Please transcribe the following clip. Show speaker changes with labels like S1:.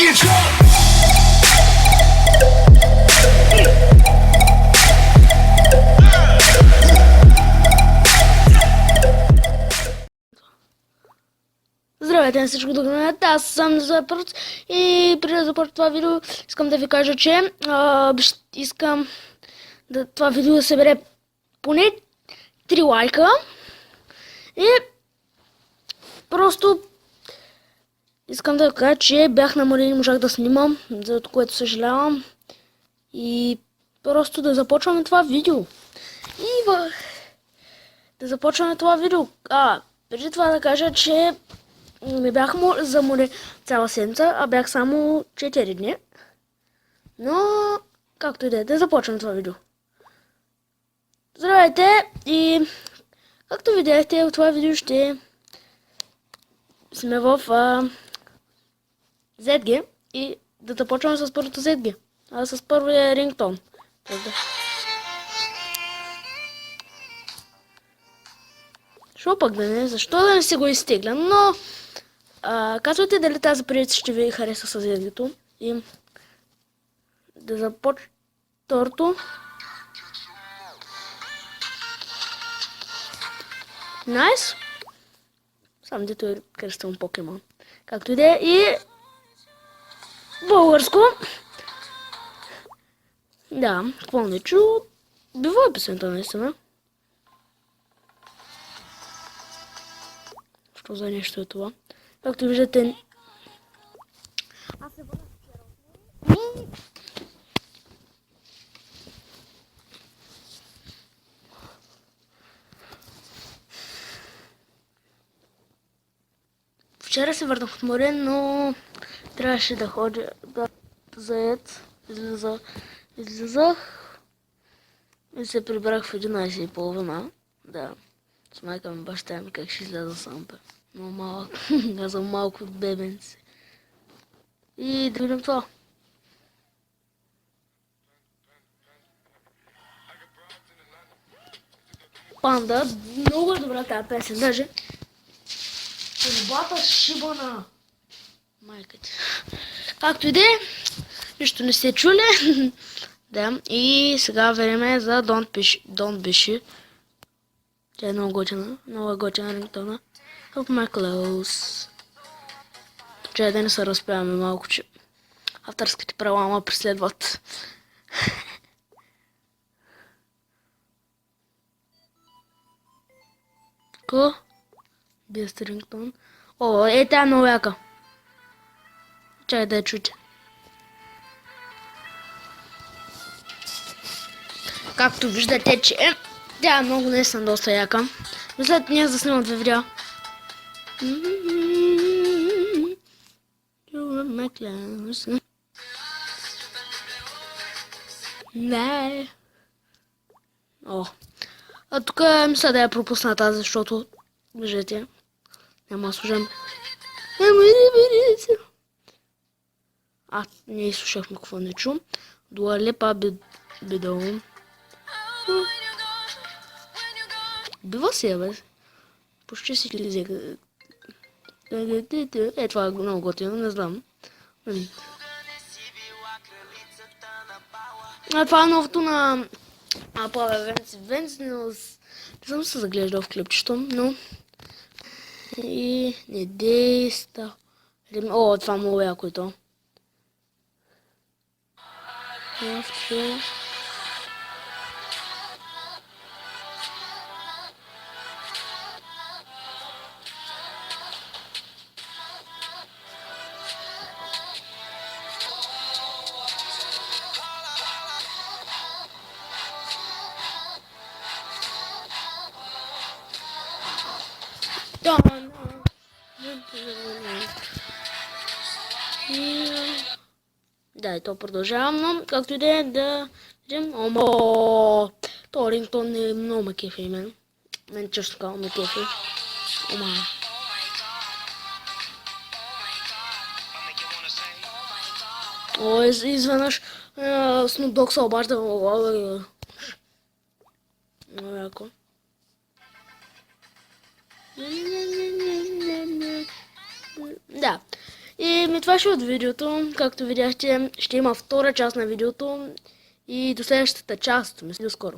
S1: get drunk.
S2: Здравейте на всичко добре, аз съм Запърт и преди да започна това видео искам да ви кажа, че искам това видео да събере поне 3 лайка и просто искам да кажа, че бях на море и не можах да снимам, за което съжалявам и просто да започваме това видео. Да започваме това видео. Преди това да кажа, че не бях за море цяла седмица, а бях само 4 дни. Но, както и да започвам това видео. Здравейте! И, както видяхте, в това видео ще сме в ZG и да започваме с първото ZG. С първия рингтон. Шо пък да не, защо да не си го изтегля, но казвайте дали тази предица ще ви хареса с ZG-то и да започна второто. Найс! Сам дето е кръстен покемон. Както и да е. И българско. Да, какво не чу. Бива е песента наистина. Що за нещо е това? Както виждате... Аз се върнах вчера. Вчера се върнах от море, но трябваше да ходя заед. Излизах и се прибрах в 11:30. Да, с майка ми, баща ми, как ще изляза сам бе. Но малък, аз съм малко бебенци. И да видим това. Панда, много е добра тази песен, даже. Турбата шибана. Майка ти. Както и да е, нищо не сте чули. Да, и сега време за Don't Be Shy. Тя е много готина рингтона. Help my clothes. Чай да не се разпяваме малко, че авторските права ма преследват. Ко? Без рингтон. О, тя е много яка. Чай да я чуте. Както виждате, че тя е много наистина доста яка. Мисля, ние да снимам 2 видеа. Не. О. Тук мисля да я пропусна тази, защото виждате. Няма да слушам. Не слушахме какво не чум. Дуа Липа бидо. Бива си, бе. Почти си лизе. Това е много готино, не знам. Това е новото на Павел Венци, но не съм се заглеждал в клипчето, но... И не действа. О, това много яко и то. Да, и то продължавам, но както и да е да видим. Омо! То рингтон е много ме кефи и мен. Мен често казвам ме кефи. Ома. О, изведнъж Snoop Dogg се обажда. Много яко. Да. И това ще е от видеото. Както видяхте, ще има втора част на видеото и до следващата част. Мисля, до скоро.